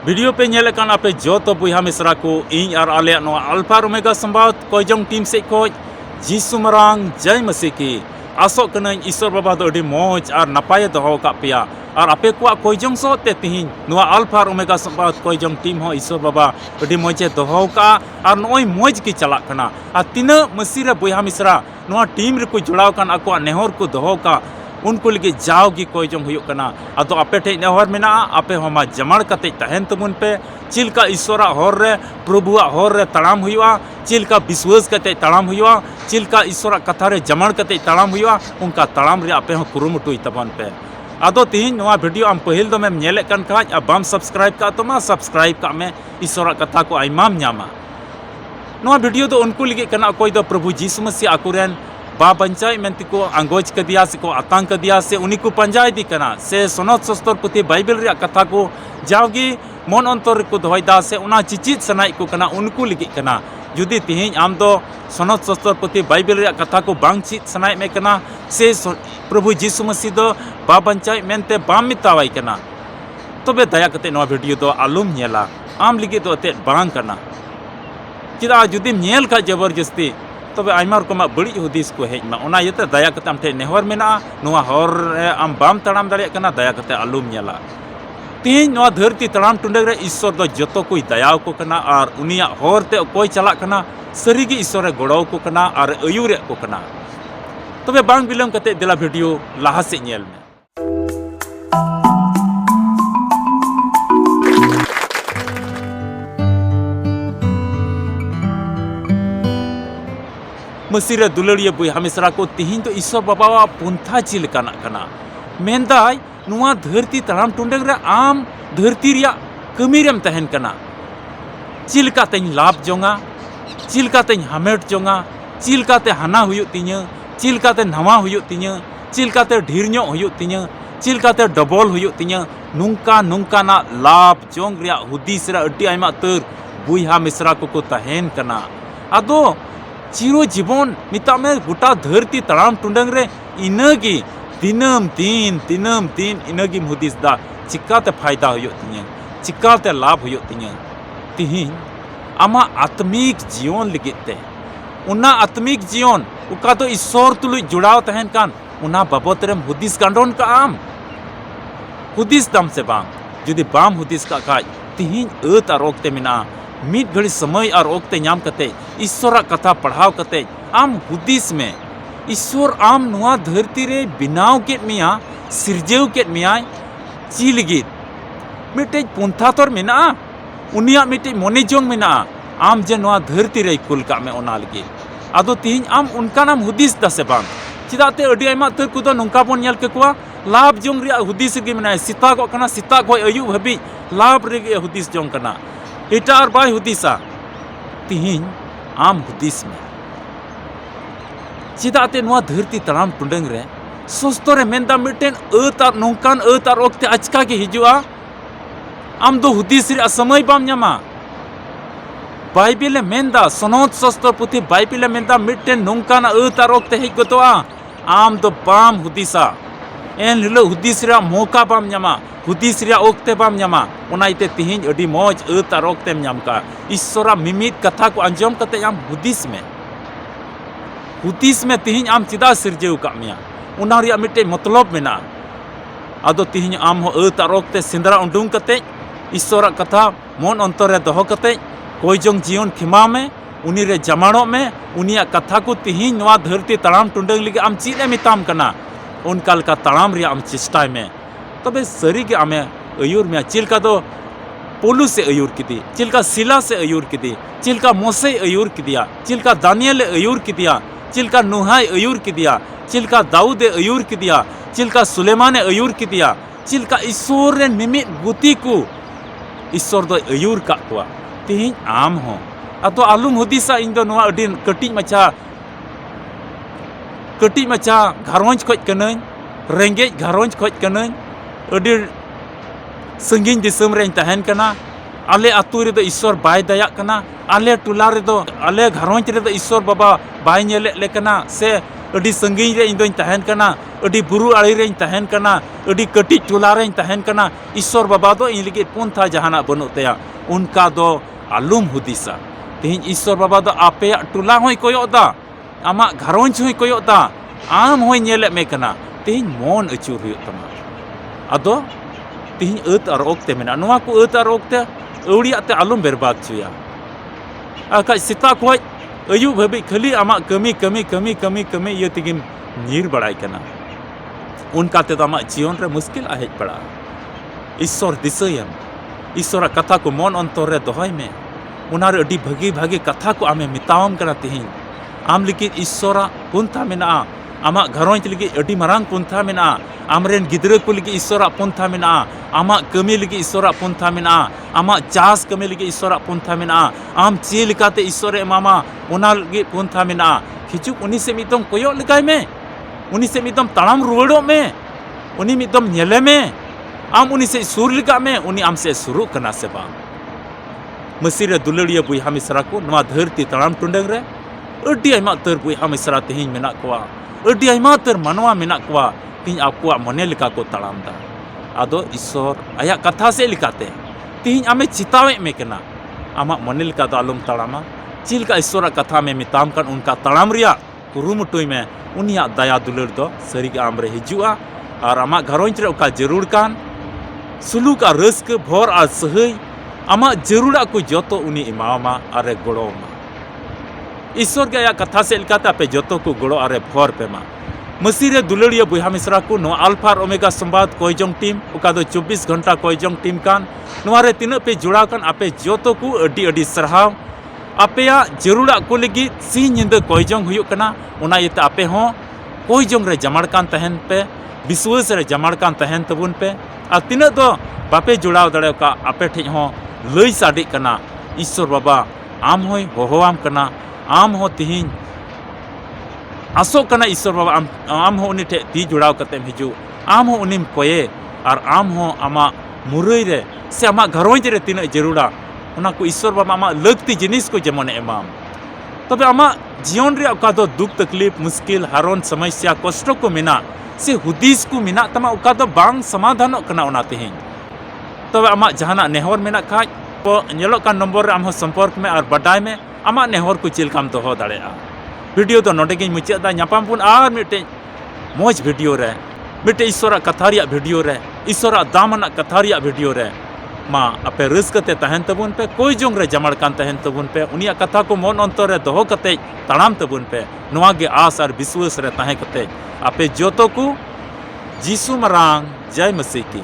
Video पे nail कान आपे जो तो बुहा मिसरा को इन और आले नो अल्फा ओमेगा संबाद कोजोंग टीम से खोज जीसु मरांग जय मसीह की आसो कना ईश्वर बाबा दो अडी मौज और नपाय दोहो का पिया और आपे को कोजोंग सो ते तिहिन नुआ अल्फा ओमेगा संबाद कोजोंग टीम हो ईश्वर बाबा अडी मौजे दोहो का और नोय मौज की चला कना और तीन मसीह बुहा मिसरा नुआ टीम रे को जुड़ाव कान आको नेहर को दोहो का उनको लगे जाओगी कोजोंग हुयो कना अदो आपे ठे नेहर मेना आपे हमा जमाड़ कते तहन तमुन पे चिलका ईश्वरा होर रे प्रभुआ होर रे तड़ाम हुआ चिलका विश्वास कते तड़ाम हुआ चिलका ईश्वरा कथा रे जमाड़ कते तड़ाम हुआ उनका तड़ाम रे आपे हो कुरुमुटुई तबन पे अदो तिहिन नोआ वीडियो आम पहिल दो में नेले कन खाज आ बाम सब्सक्राइब का तो मा सब्सक्राइब का में ईश्वरा कथा को आइमाम न्यामा नोआ वीडियो दो उनको लगे कना कोई दो प्रभु यीशु मसीह आकुरेन बा पंचाय मेंती को आंगोज कर दिया से को आतंक कर दिया से उन्हीं को पंजाय दी कना से सोनत सस्तर पुथी बाइबल रे कथा को जाओगी मन अंतर को दोहदा से उना चिचित सनाई को कना उनको लगी कना जुदी तिहिन आम दो सोनत सस्तर पुथी बाइबल रे कथा को बांग चित सनाई में कना से प्रभु यीशु मसीह दो बा पंचाय मेंते बाम मितावाई कना तबे दया कते नो वीडियो दो आलुम नेला आम लगी दो ते बांग कना चिदा जुदी नेल का जबरदस्ती तबे आयमा रकम बड़ी हुदिस को हेजमा ओना यते दया कते आमठे नेहर मेना नोआ हर आम बाम तड़ाम दाड़े कना दया कते आलुम नेला तीन नोआ धरती तड़ाम टुंडे रे ईश्वर दो जतो कोई दयाव को कना और उनिया हर ते कोई चला कना सरीगी ईश्वर रे गोड़ाव को कना और अयुरे को कना तबे बांग बिलम कते दिला वीडियो लाहा से नेल में मसीह दुलड़िया बुई हमेशा को तिहिन तो ईश्वर बाबा पुंथा चिलकाना कना मेनदाय नुआ धरती तड़ाम टुंडेग रे आम धरती रिया कमीरेम तहन कना चिलका तेन लाभ जोंगा चिलका तेन हमेट जोंगा चिलका ते हाना हुयो तिnya चिलका ते नवा हुयो तिnya चिलका ते ढीरño हुयो तिnya चिलका ते डबल हुयो तिnya नुंका नुंका ना लाभ जोंग रिया हुदिस रे अड्डी आयमा तर बुईहा मिश्रा को तहन कना आदो चिरो जीवन मिता में गोटा धरती तड़ाम टुंडंग रे इनगी दिनम दिन इनगी हुदिस दा चिकाते फायदा हुयो तिnya चिकाते लाभ हुयो तिnya तिहिन आमा आत्मिक जीवन लिगिते उना आत्मिक जीवन उका तो ईश्वर तुलुई जुड़ाव तहन कान उना बाबत रेम हुदिस कांडोन का आम हुदिस दम से बांग जुदी बाम हुदिस का काज तिहिन अत और ओक्ते मिना मिट घड़ी समय और ओक्ते नाम कते ईश्वर कथा पढ़ाव कते आम हुदिस में ईश्वर आम नुआ धरती रे बिनाव के मिया सिरजेव के मिया चिलगित मिटे पुंथा तोर मेना उनिया मिटे मोने जोंग मेना आम जे नुआ धरती रे कुल का में ओना लगी आदो तिहिन आम उनका नाम हुदिस दसे बांग चिदाते अडी आयमा तर कुदो नोंका बोन नेल केकुआ लाभ जोंग रिया हुदिस गे मेना सीता को कना सीता को अयु हबी लाभ रे हुदिस जोंग कना एटा और बाय हुदिसा तिहिन आम हुदिस में चिदाते नुआ धरती तड़ाम टुंडंग रे सस्तो रे मेंदा मिटेन अत और नोंकान अत और ओक्ते अचका के हिजुआ आम दो हुदिस रे समय बाम न्यामा बाइबल मेंदा सनोत सस्तो पुथी बाइबल मेंदा मिटेन नोंकान अत और ओक्ते हेज गतोआ आम दो बाम हुदिसा एन हिलो हुदिस रे मौका बाम न्यामा हुदिस रे ओक्ते बाम न्यामा उनाइते तिहिन अडी मौज अत और ओक्तेम न्याम का ईश्वरा मिमित कथा को अंजम कते आम हुदिस में तिहिन आम चिदा सिरजेव का मिया उना रिया मिटे मतलब मेना आदो तिहिन आम हो अत और ओक्ते सिंदरा उंडुंग कते ईश्वरा कथा मन अंतर रे दोहो कते कोई जोंग जीवन खिमा में उनी रे जमाणो में उनिया कथा को तिहिन नवा धरती तड़ाम टुंडंग लिगे आम चीने मिताम कना उनका लका तड़ाम रिया आम चेष्टा में तबे सरी के आमे अयुर में चिलका दो पोलू से अयुर किदी चिलका सिला से अयुर किदी चिलका मोसे अयुर किदिया चिलका दानियल अयुर किदिया चिलका नुहाय अयुर किदिया चिलका दाऊद अयुर किदिया चिलका सुलेमान अयुर किदिया चिलका ईश्वर रे मिमित गुती को ईश्वर दो अयुर का कुआ तिहिन आम हो अतो आलुम हुदिसा इन दो नुआ अडी कटी मचा घारोंज खोज कनई रेंगेज घारोंज खोज कनई अडी संगीन दिसम रे तहन कना आले आतु रे दो ईश्वर बाय दया कना आले टुला रे दो आले घारोंज रे दो ईश्वर बाबा बाय नेले ले कना से ᱟᱹᱰᱤ ᱥᱟᱺᱜᱤᱧ ᱨᱮ ᱤᱧ ᱫᱚᱧ ᱛᱟᱦᱮᱱ ᱠᱟᱱᱟ, ᱟᱹᱰᱤ ᱵᱩᱨᱩ ᱟᱲᱮ ᱨᱮᱧ ᱛᱟᱦᱮᱱ ᱠᱟᱱᱟ, ᱟᱹᱰᱤ ᱠᱟᱹᱴᱤᱡ ᱴᱚᱞᱟ ᱨᱮᱧ ᱛᱟᱦᱮᱱ ᱠᱟᱱᱟ, ᱤᱥᱥᱚᱨ ᱵᱟᱵᱟ ᱫᱚ ᱤᱧ ᱞᱟᱹᱜᱤᱫ ᱯᱚᱱᱛᱷᱟ ᱡᱟᱦᱟᱱᱟᱜ ᱵᱟᱹᱱᱩᱜ ᱛᱟᱭᱟ, ᱚᱱᱠᱟ ᱫᱚ ᱟᱞᱚᱢ ᱦᱩᱫᱤᱥᱟ। ᱛᱮᱦᱮᱧ ᱤᱥᱥᱚᱨ ᱵᱟᱵᱟ ᱫᱚ ᱟᱯᱮᱭᱟᱜ ᱴᱚᱞᱟ ᱦᱚᱸᱭ ᱠᱚᱭᱚᱜ ᱫᱟ, ᱟᱢᱟᱜ ᱜᱷᱟᱨᱚᱸᱡᱽ ᱦᱚᱸᱭ ᱠᱚᱭᱚᱜ ᱫᱟ, ᱟᱢ ᱦᱚᱸᱭ ᱧᱮᱞᱮᱫ ᱢᱮ ᱠᱟᱱᱟ। ᱛᱮᱦᱮᱧ ᱢᱚᱱ ᱟᱹᱪᱩᱨ ᱦᱩᱭᱩᱜ ᱛᱟᱢᱟ। ᱟᱫᱚ ᱛᱮᱦᱮᱧ ᱟᱹᱛ ᱟᱨ ᱚᱠᱛᱮ ᱢᱮᱱᱟᱜᱼᱟ, ᱱᱚᱣᱟ ᱠᱚ ᱟᱹᱛ ᱟᱨ ᱚᱠᱛᱮ ᱟᱹᱣᱲᱤᱭᱟᱜ ᱛᱮ ᱟᱞᱚᱢ ᱵᱮᱨᱵᱟᱫ ᱦᱚᱪᱚᱭᱟ। ᱟᱨ ᱵᱟᱠᱷᱟᱡ ᱥᱮᱛᱟᱜ ᱠᱷᱚᱡ ᱟᱹᱭᱩᱵ ᱦᱟᱹᱵᱤᱡ ᱠᱷᱟᱹᱞᱤ ᱟᱢᱟᱜ ᱠᱟᱹᱢᱤ ᱤᱭᱟᱹ ᱛᱮᱜᱮᱢ ᱧᱤᱨ ᱵᱟᱲᱟᱭ ᱠᱟᱱᱟ। ᱚᱱᱠᱟ ᱛᱮᱫᱚ ᱟᱢᱟᱜ ᱡᱤᱭᱚᱱ ᱨᱮ ᱢᱩᱥᱠᱤᱞ ᱦᱮᱡ ᱯᱟᱲᱟᱜᱼᱟ। ᱤᱥᱥᱚᱨ ᱫᱤᱥᱟᱹᱭᱮᱢ, ᱤᱥᱥᱚᱨᱟᱜ ᱠᱟᱛᱷᱟ ᱠᱚ ᱢᱚᱱ ᱚᱱᱛᱚᱨ ᱨᱮ ᱫᱚᱦᱚᱭ ᱢᱮ। ᱚᱱᱟᱨᱮ ᱟᱹᱰᱤ ᱵᱷᱟᱹᱜᱤ ᱠᱟᱛᱷᱟ ᱠᱚ ᱟᱢᱮ ᱢᱮᱛᱟᱣᱟᱢ ᱠᱟᱱᱟ ᱛᱮᱦᱮᱧ। ᱟᱢ ᱞᱟᱹᱜᱤᱫ ᱤᱥᱥᱚᱨᱟᱜ ᱯᱚᱱᱛᱷᱟ ᱢᱮᱱᱟᱜᱼᱟ, ᱟᱢᱟᱜ ᱜᱷᱟᱨᱚᱸᱡᱽ ᱞᱟᱹᱜᱤᱫ ᱟᱹᱰᱤ ᱢᱟᱨᱟᱝ ᱯᱚᱱᱛᱷᱟ ᱢᱮᱱᱟᱜᱼᱟ, ᱟᱢᱨᱮᱱ ᱜᱤᱫᱽᱨᱟᱹ ᱠᱚ ᱞᱟᱹᱜᱤᱫ ᱤᱥᱥᱚᱨᱟᱜ ᱯᱚᱱᱛᱷᱟ ᱢᱮᱱᱟᱜᱼᱟ, ᱟᱢᱟᱜ ᱠᱟᱹᱢᱤ ᱞᱟᱹᱜᱤᱫ ᱤᱥᱥᱚᱨᱟᱜ ᱯᱚᱱᱛᱷᱟ ᱢᱮᱱᱟᱜᱼᱟ, ᱟᱢᱟᱜ ᱪᱟᱥ ᱠᱟᱹᱢᱤ ᱞᱟᱹᱜᱤᱫ ᱤᱥᱥᱚᱨᱟᱜ ᱯᱚᱱᱛᱷᱟ ᱢᱮᱱᱟᱜᱼᱟ, ᱟᱢ ᱪᱮᱫ ᱞᱮᱠᱟᱛᱮ ᱤᱥᱥᱚᱨᱮ ᱮᱢᱟᱢᱟ ᱚᱱᱟ ᱞᱟᱹᱜᱤᱫ ᱯᱚᱱᱛᱷᱟ ᱢᱮᱱᱟᱜᱼᱟ। ᱦᱤᱡᱩᱜ ᱩᱱᱤ ᱥᱮᱫ ᱢᱤᱫ ᱫᱚᱢ ᱠᱚᱭᱚᱜ ᱞᱮᱜᱟᱭ ᱢᱮ, ᱩᱱᱤ ᱥᱮᱫ ᱢᱤᱫ ᱫᱚᱢ ᱛᱟᱲᱟᱢ ᱨᱩᱣᱟᱹᱲᱚᱜ ᱢᱮ, उन्हीं मिदम नेले में आम उन्हीं से सुर लिका में उन्हीं आम से सुरु करना से बांग मसीरे दुलड़िया बुइहा मिसरा को नवा धरती तड़ाम टुंडंग रे अड्डी आयमा तर बुइहा मिसरा तेहिं मेना कोआ अड्डी आयमा तर मानवा मेना कोआ तेहिं आकुआ मने लिका को तड़ाम दा आदो ईश्वर आया कथा से लिकाते तेहिं आमे चितावे में केना आमा मने लिका दो आलम तड़ामा चिलका ईश्वर कथा में मिताम कान उनका तड़ाम रिया कुरुमुटुई में उनिया दया दुलड़ दो सरी के आमरे हिजुआ और आमा घरोंज रे ओका जरूर कान सुलूक आ रस्क भोर आ सहई आमा जरूरा को जोतो उनी इमामा अरे गोड़ोमा ईश्वर के आया कथा से लिकाते आपे जोतो को गोड़ो अरे भोर पे मा मसीरे दुलड़िया बुहा मिश्रा को नो अल्फा और ओमेगा संवाद कोयजोंग टीम ओका दो 24 घंटा कोयजोंग टीम कान नोरे तीन पे जुड़ा कान आपे जोतो को अड्डी अड्डी सरहाव आपे जरूरा को लगी सी निंद कोयजोंग हुयुक कना उना इते आपे हो कोयजोंग रे जमाड़ कान तहन पे विश्वास रे जमाड़ कान तहन तबुन पे आ तीन दो बापे जुड़ाव दड़े का आपे ठेज हो लई साडी कना ईश्वर बाबा आम होय होहोआम कना आम हो तिहिं आसो कना ईश्वर बाबा आम हो उनी ठे ती जुड़ाव कतेम हिजु आम हो उनिम कोये और आम हो आमा मुरई रे से आमा घरोंज रे तीन जरूरा उना को ईश्वर बाबा आमा लगती जिनिस को जेमन एमाम तबे आमा जीवन रे ओका दो दुख तकलीफ मुश्किल हारोन समस्या कष्ट को मेना से हुदीस को मेना तमा ओका दो बांग समाधान कना उना तेहिं तबे आमा जहाना नेहर मेना खाज तो नेलो का नंबर रे आम हो संपर्क में और बडाय में आमा नेहर को चिलकाम दोहो दाड़ेया वीडियो तो नोडे गिन मुचाद दा ᱧᱟᱯᱟᱢ पुन आर मिटे मौज वीडियो रे मिटे ईश्वरा कथा रिया वीडियो रे ईश्वरा दामना कथा रिया वीडियो रे मा आपे रस्कते तहन तबुन पे कोई जोंग रे जमाड़ कान तहन तबुन पे उनिया कथा को मन अंतर रे दोहो कते ताड़ाम तबुन पे नोआ गे आस और विश्वास रे तहे कते आपे जोतो को जीसु मरांग जय मसीह की।